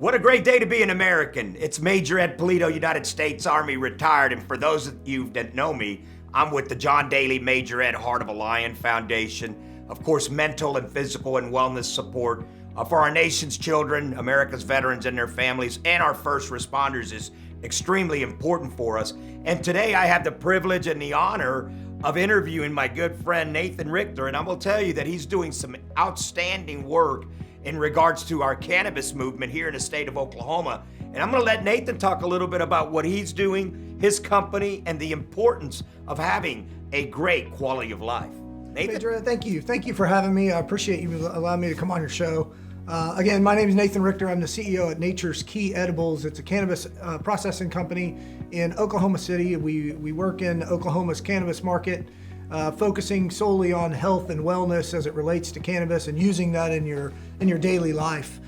What a great day to be an American. It's Major Ed Pulido, United States Army, retired. And for those of you that know me, I'm with the John Daly Major Ed Heart of a Lion Foundation. Of course, mental and physical and wellness support for our nation's children, America's veterans and their families, and our first responders is extremely important for us. And today I have the privilege and the honor of interviewing my good friend Nathan Richter, and I'm gonna tell you that he's doing some outstanding work in regards to our cannabis movement here in the state of Oklahoma. And I'm gonna let Nathan talk a little bit about what he's doing, his company, and the importance of having a great quality of life. Nathan? Major, thank you. Thank you for having me. I appreciate you allowing me to come on your show. Again, my name is Nathan Richter. I'm the CEO at Nature's Key Edibles. It's a cannabis processing company in Oklahoma City. We work in Oklahoma's cannabis market, focusing solely on health and wellness as it relates to cannabis, and using that in your daily life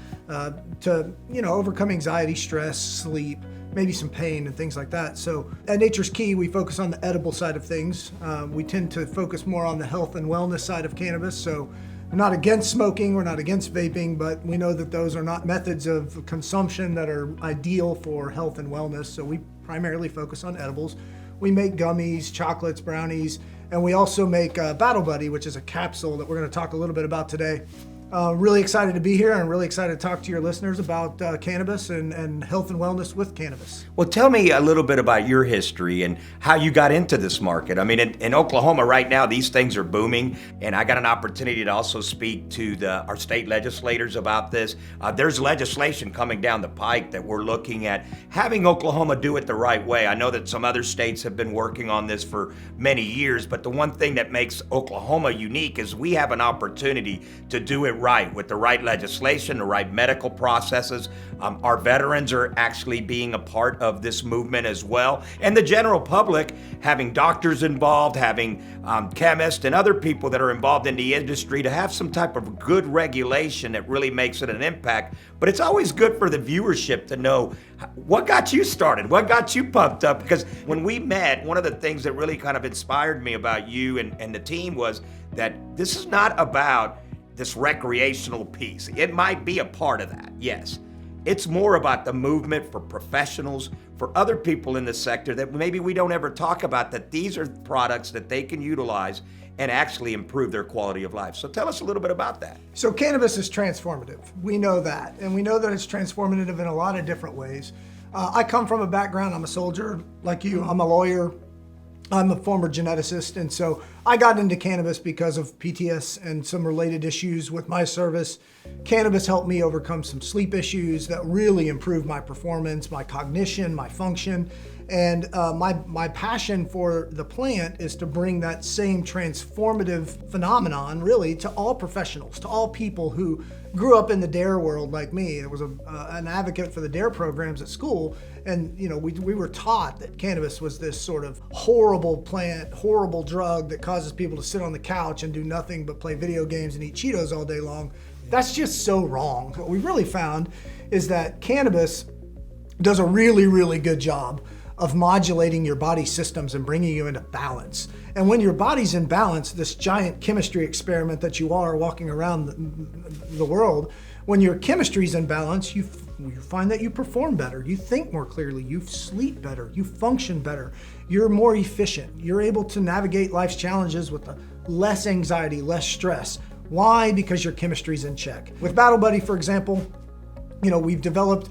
to overcome anxiety, stress, sleep, maybe some pain and things like that. So at Nature's Key, we focus on the edible side of things. We tend to focus more on the health and wellness side of cannabis. So we're not against smoking, we're not against vaping, but we know that those are not methods of consumption that are ideal for health and wellness. So we primarily focus on edibles. We make gummies, chocolates, brownies, and we also make Battle Buddy, which is a capsule that we're going to talk a little bit about today. Really excited to be here and really excited to talk to your listeners about cannabis and health and wellness with cannabis. Well, tell me a little bit about your history and how you got into this market. I mean, in Oklahoma right now, these things are booming, and I got an opportunity to also speak to our state legislators about this. There's legislation coming down the pike that we're looking at having Oklahoma do it the right way. I know that some other states have been working on this for many years, but the one thing that makes Oklahoma unique is we have an opportunity to do it right with the right legislation, the right medical processes. Our veterans are actually being a part of this movement as well. And the general public, having doctors involved, having chemists and other people that are involved in the industry to have some type of good regulation that really makes it an impact. But it's always good for the viewership to know what got you started, what got you pumped up. Because when we met, one of the things that really kind of inspired me about you and the team was that this is not about this recreational piece. It might be a part of that, yes. It's more about the movement for professionals, for other people in the sector that maybe we don't ever talk about, that these are products that they can utilize and actually improve their quality of life. So tell us a little bit about that. So cannabis is transformative. We know that, and we know that it's transformative in a lot of different ways. I come from a background, I'm a soldier like you, I'm a lawyer, I'm a former geneticist, and so I got into cannabis because of PTSD and some related issues with my service. Cannabis helped me overcome some sleep issues that really improved my performance, my cognition, my function, and my passion for the plant is to bring that same transformative phenomenon really to all professionals, to all people who grew up in the DARE world like me. I was an advocate for the DARE programs at school, and we were taught that cannabis was this sort of horrible plant, horrible drug that causes people to sit on the couch and do nothing but play video games and eat Cheetos all day long. That's just so wrong. What we really found is that cannabis does a really, really good job of modulating your body systems and bringing you into balance. And when your body's in balance, this giant chemistry experiment that you are walking around the world, when your chemistry's in balance, you find that you perform better, you think more clearly, you sleep better, you function better, you're more efficient, you're able to navigate life's challenges with less anxiety, less stress. Why? Because your chemistry's in check. With Battle Buddy, for example, we've developed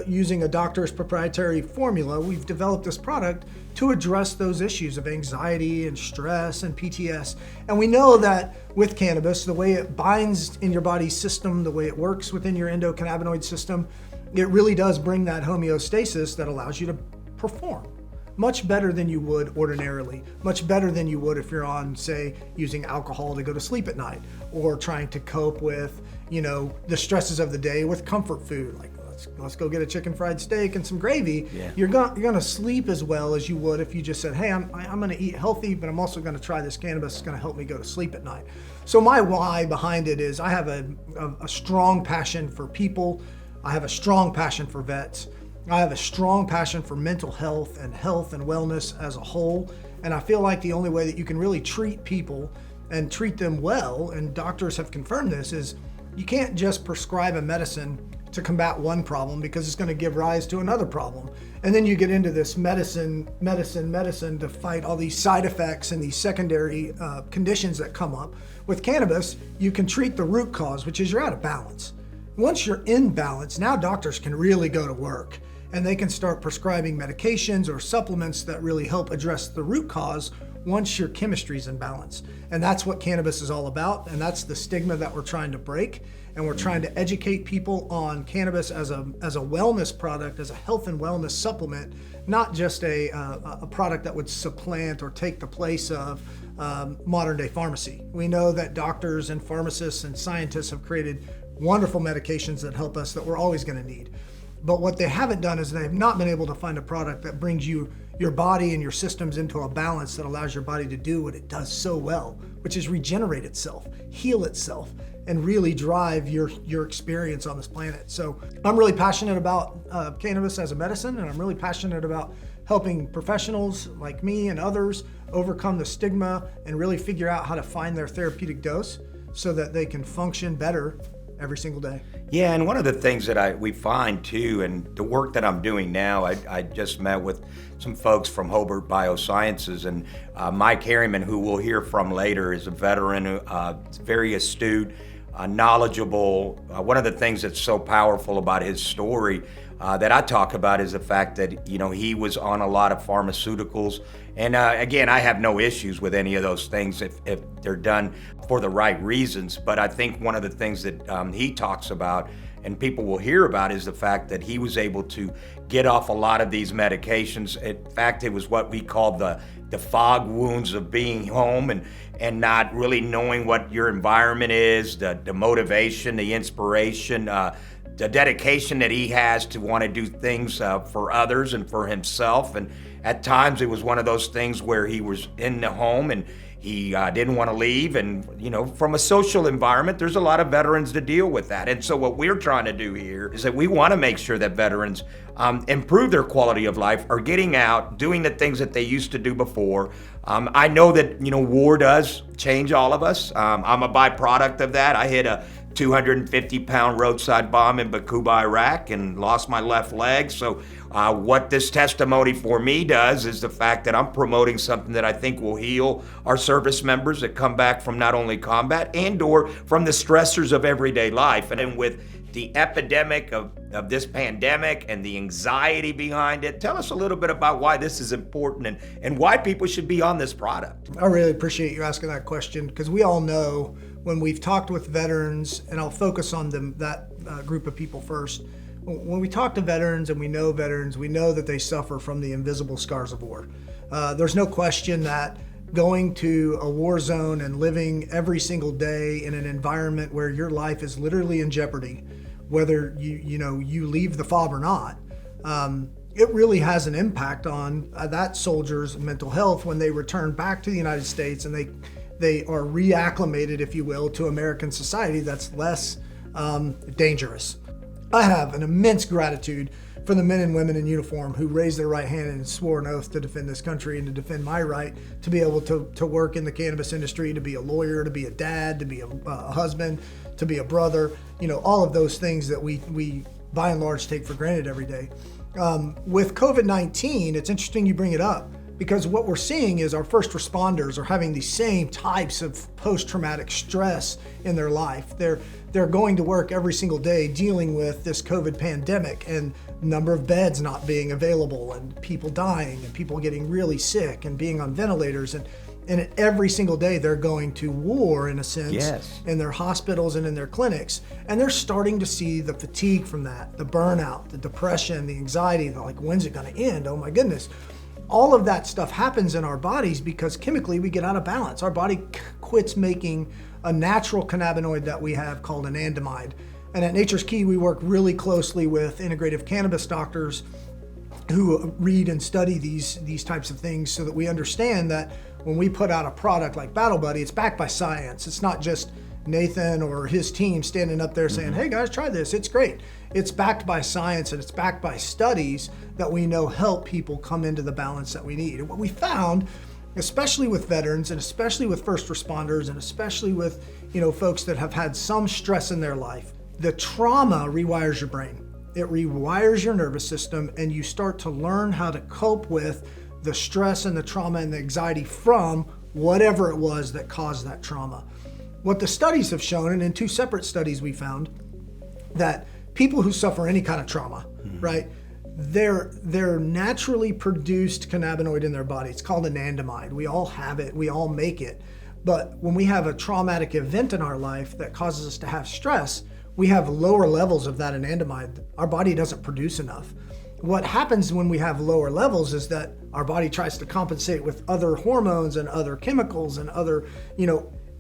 using a doctor's proprietary formula, we've developed this product to address those issues of anxiety and stress and PTSD. And we know that with cannabis, the way it binds in your body's system, the way it works within your endocannabinoid system, it really does bring that homeostasis that allows you to perform much better than you would ordinarily, much better than you would if you're on, say, using alcohol to go to sleep at night, or trying to cope with, the stresses of the day with comfort food, like let's go get a chicken fried steak and some gravy. Yeah. You're gonna sleep as well as you would if you just said, hey, I'm gonna eat healthy, but I'm also gonna try this cannabis. It's gonna help me go to sleep at night. So my why behind it is I have a strong passion for people. I have a strong passion for vets. I have a strong passion for mental health and wellness as a whole. And I feel like the only way that you can really treat people and treat them well, and doctors have confirmed this, is you can't just prescribe a medicine to combat one problem because it's going to give rise to another problem. And then you get into this medicine to fight all these side effects and these secondary conditions that come up. With cannabis, you can treat the root cause, which is you're out of balance. Once you're in balance, now doctors can really go to work and they can start prescribing medications or supplements that really help address the root cause once your chemistry is in balance. And that's what cannabis is all about, and that's the stigma that we're trying to break. And we're trying to educate people on cannabis as a wellness product, as a health and wellness supplement, not just a product that would supplant or take the place of modern day pharmacy. We know that doctors and pharmacists and scientists have created wonderful medications that help us that we're always going to need. But what they haven't done is they have not been able to find a product that brings your body and your systems into a balance that allows your body to do what it does so well, which is regenerate itself, heal itself, and really drive your experience on this planet. So I'm really passionate about cannabis as a medicine, and I'm really passionate about helping professionals like me and others overcome the stigma and really figure out how to find their therapeutic dose so that they can function better every single day. Yeah, and one of the things that we find too, and the work that I'm doing now, I just met with some folks from Hobart Biosciences, and Mike Harriman, who we'll hear from later, is a veteran, very astute, knowledgeable. One of the things that's so powerful about his story that I talk about is the fact that, he was on a lot of pharmaceuticals. And again, I have no issues with any of those things if they're done for the right reasons. But I think one of the things that he talks about and people will hear about is the fact that he was able to get off a lot of these medications. In fact, it was what we call the fog wounds of being home and not really knowing what your environment is, the motivation, the inspiration, the dedication that he has to want to do things for others and for himself. And at times it was one of those things where he was in the home and he didn't want to leave. And, from a social environment, there's a lot of veterans to deal with that. And so what we're trying to do here is that we want to make sure that veterans improve their quality of life, are getting out, doing the things that they used to do before. I know that, war does change all of us. I'm a byproduct of that. I hit a 250-pound roadside bomb in Bakuba, Iraq, and lost my left leg. So what this testimony for me does is the fact that I'm promoting something that I think will heal our service members that come back from not only combat and or from the stressors of everyday life. And then with the epidemic of this pandemic and the anxiety behind it, tell us a little bit about why this is important and why people should be on this product. I really appreciate you asking that question, because we all know when we've talked with veterans, and I'll focus on that group of people first. When we talk to veterans and we know veterans, we know that they suffer from the invisible scars of war. There's no question that going to a war zone and living every single day in an environment where your life is literally in jeopardy, whether you leave the fob or not, it really has an impact on that soldier's mental health when they return back to the United States and they are reacclimated, if you will, to American society that's less dangerous. I have an immense gratitude for the men and women in uniform who raised their right hand and swore an oath to defend this country and to defend my right to be able to work in the cannabis industry, to be a lawyer, to be a dad, to be a husband, to be a brother, all of those things that we by and large take for granted every day. With COVID-19, it's interesting you bring it up, because what we're seeing is our first responders are having these same types of post-traumatic stress in their life. They're going to work every single day dealing with this COVID pandemic and number of beds not being available and people dying and people getting really sick and being on ventilators. And every single day they're going to war, in a sense, yes, in their hospitals and in their clinics. And they're starting to see the fatigue from that, the burnout, the depression, the anxiety, like, when's it going to end? Oh my goodness. All of that stuff happens in our bodies because chemically we get out of balance. Our body quits making a natural cannabinoid that we have called anandamide. And at Nature's Key, we work really closely with integrative cannabis doctors who read and study these types of things so that we understand that when we put out a product like Battle Buddy, it's backed by science. It's not just Nathan or his team standing up there saying, hey guys, try this, it's great. It's backed by science and it's backed by studies that we know help people come into the balance that we need. And what we found, especially with veterans and especially with first responders and especially with folks that have had some stress in their life, The trauma rewires your brain. It rewires your nervous system, and you start to learn how to cope with the stress and the trauma and the anxiety from whatever it was that caused that trauma. What the studies have shown, and in 2 separate studies we found, that people who suffer any kind of trauma, right, they're naturally produced cannabinoid in their body. It's called anandamide. We all have it, we all make it. But when we have a traumatic event in our life that causes us to have stress, we have lower levels of that anandamide. Our body doesn't produce enough. What happens when we have lower levels is that our body tries to compensate with other hormones and other chemicals and other,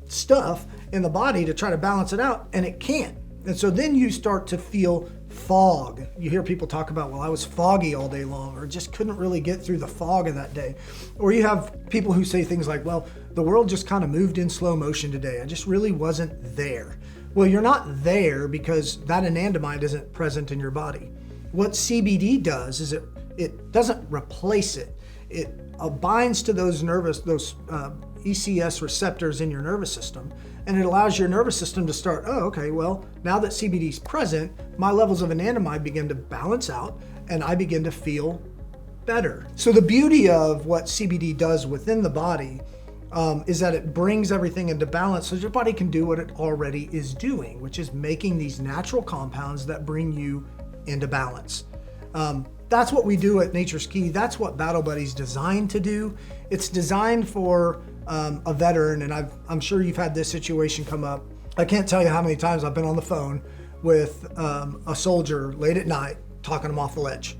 stuff in the body to try to balance it out, and it can't. And so then you start to feel fog. You hear people talk about, well, I was foggy all day long, or just couldn't really get through the fog of that day. Or you have people who say things like, well, the world just kind of moved in slow motion today. I just really wasn't there. Well, you're not there because that anandamide isn't present in your body. What CBD does is it doesn't replace it. It binds to those ECS receptors in your nervous system, and it allows your nervous system to start, oh, okay, well, now that CBD is present, my levels of anandamide begin to balance out, and I begin to feel better. So the beauty of what CBD does within the body is that it brings everything into balance so your body can do what it already is doing, which is making these natural compounds that bring you into balance. That's what we do at Nature's Key. That's what Battle Buddy's designed to do. It's designed for a veteran, and I'm sure you've had this situation come up. I can't tell you how many times I've been on the phone with a soldier late at night talking them off the ledge.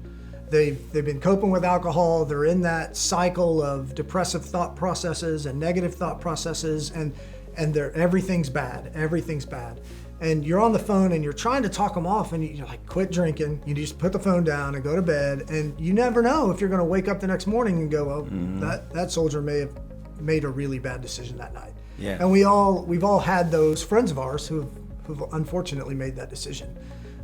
They've been coping with alcohol. They're in that cycle of depressive thought processes and negative thought processes, and everything's bad. Everything's bad. And you're on the phone and you're trying to talk them off, and you're like, quit drinking. You just put the phone down and go to bed. And you never know if you're going to wake up the next morning and go, oh, that soldier may have made a really bad decision that night. Yeah. And we've all had those friends of ours who've unfortunately made that decision.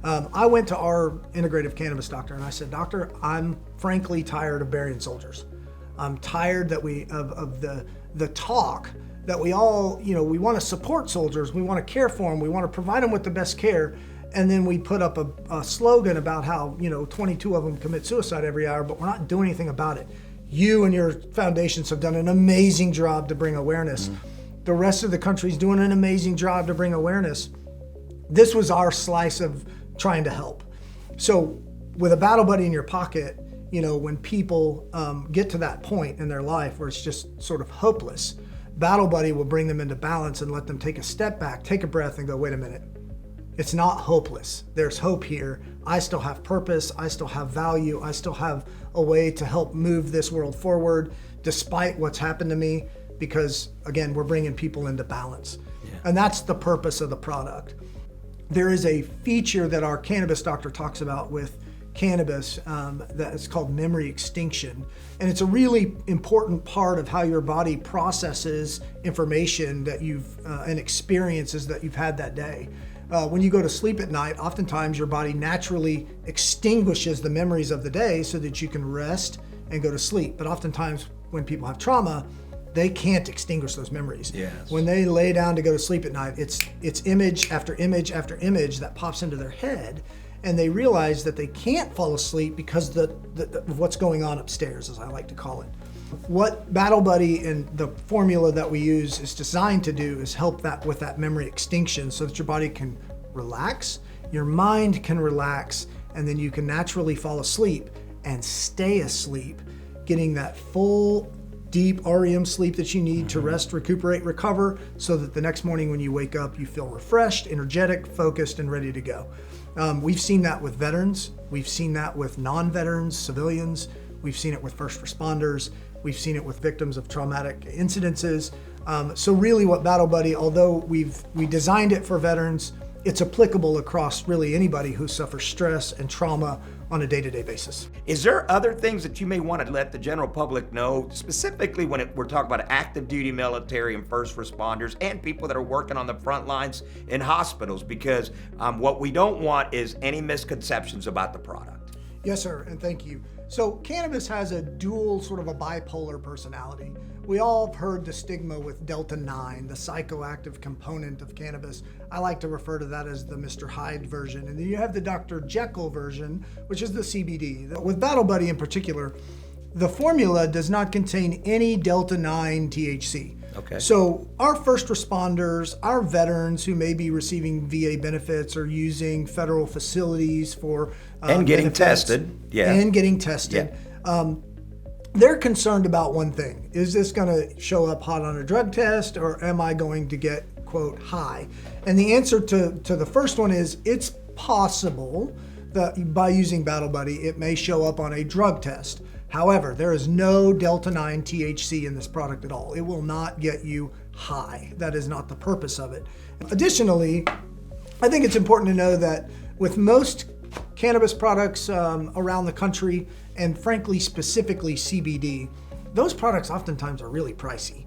I went to our integrative cannabis doctor and I said, Doctor, I'm frankly tired of burying soldiers. I'm tired that of the talk that we all, we want to support soldiers, we want to care for them, we want to provide them with the best care, and then we put up a slogan about how 22 of them commit suicide every hour, but we're not doing anything about it. You and your foundations have done an amazing job to bring awareness. The rest of the country's doing an amazing job to bring awareness. This was our slice of trying to help. So with a Battle Buddy in your pocket, when people get to that point in their life where it's just sort of hopeless, Battle Buddy will bring them into balance and let them take a step back, take a breath, and go, wait a minute. It's not hopeless. There's hope here. I still have purpose. I still have value. I still have a way to help move this world forward despite what's happened to me, because, again, we're bringing people into balance. Yeah. And that's the purpose of the product. There is a feature that our cannabis doctor talks about with cannabis that is called memory extinction. And it's a really important part of how your body processes information that and experiences that you've had that day. When you go to sleep at night, oftentimes your body naturally extinguishes the memories of the day so that you can rest and go to sleep. But oftentimes when people have trauma, they can't extinguish those memories. Yes. When they lay down to go to sleep at night, it's image after image after image that pops into their head, and they realize that they can't fall asleep because of what's going on upstairs, as I like to call it. What Battle Buddy and the formula that we use is designed to do is help that with that memory extinction so that your body can relax, your mind can relax, and then you can naturally fall asleep and stay asleep, getting that full, deep REM sleep that you need to rest, recuperate, recover, so that the next morning when you wake up, you feel refreshed, energetic, focused, and ready to go. We've seen that with veterans. We've seen that with non-veterans, civilians. We've seen it with first responders. We've seen it with victims of traumatic incidences. So really what Battle Buddy, although we designed it for veterans, it's applicable across really anybody who suffers stress and trauma on a day-to-day basis. Is there other things that you may want to let the general public know, specifically when we're talking about active duty military and first responders and people that are working on the front lines in hospitals? Because what we don't want is any misconceptions about the product. Yes, sir, and thank you. So cannabis has a dual, sort of a bipolar personality. We all have heard the stigma with Delta 9, the psychoactive component of cannabis. I like to refer to that as the Mr. Hyde version. And then you have the Dr. Jekyll version, which is the CBD. With Battle Buddy in particular, the formula does not contain any Delta 9 THC. Okay. So our first responders, our veterans who may be receiving VA benefits or using federal facilities for and getting benefits, tested, yeah, and getting tested, they're concerned about one thing: is this going to show up hot on a drug test, or am I going to get quote high? And the answer to the first one is it's possible that by using Battle Buddy, it may show up on a drug test. However, there is no Delta 9 THC in this product at all. It will not get you high. That is not the purpose of it. Additionally, I think it's important to know that with most cannabis products around the country, and frankly, specifically CBD, those products oftentimes are really pricey.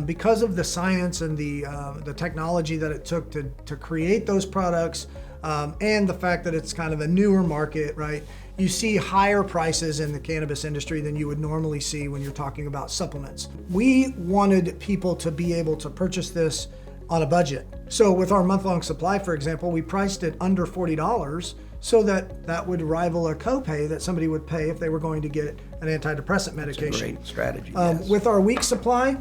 Because of the science and the technology that it took to create those products, and the fact that it's kind of a newer market, right? You see higher prices in the cannabis industry than you would normally see when you're talking about supplements. We wanted people to be able to purchase this on a budget. So with our month-long supply, for example, we priced it under $40 so that would rival a copay that somebody would pay if they were going to get an antidepressant medication. That's a great strategy. Yes. With our week supply,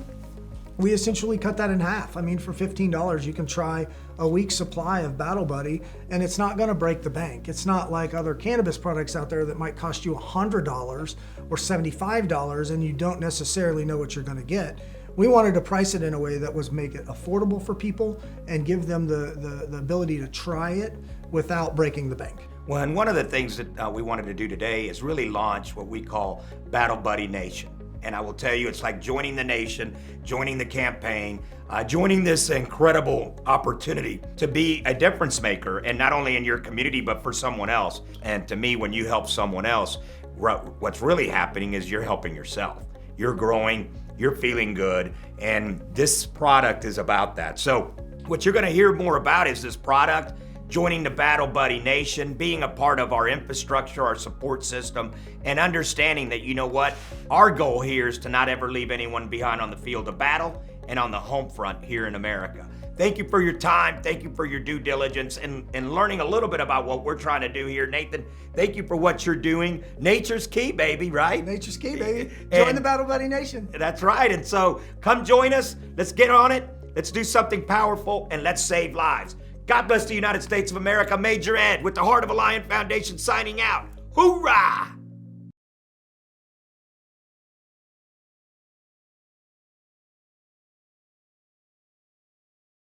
we essentially cut that in half. I mean, for $15, you can try a week's supply of Battle Buddy, and it's not going to break the bank. It's not like other cannabis products out there that might cost you $100 or $75, and you don't necessarily know what you're going to get. We wanted to price it in a way that was make it affordable for people and give them the ability to try it without breaking the bank. Well, and one of the things that we wanted to do today is really launch what we call Battle Buddy Nation. And I will tell you, it's like joining the nation, joining the campaign, joining this incredible opportunity to be a difference maker, and not only in your community, but for someone else. And to me, when you help someone else, what's really happening is you're helping yourself. You're growing, you're feeling good, and this product is about that. So what you're gonna hear more about is this product, joining the Battle Buddy Nation, being a part of our infrastructure, our support system, and understanding that, you know what, our goal here is to not ever leave anyone behind on the field of battle and on the home front here in America. Thank you for your time. Thank you for your due diligence and learning a little bit about what we're trying to do here. Nathan, thank you for what you're doing. Nature's key, baby, right? Nature's key, baby. Join the Battle Buddy Nation. That's right. And so come join us. Let's get on it. Let's do something powerful, and let's save lives. God bless the United States of America. Major Ed with the Heart of a Lion Foundation signing out. Hoorah!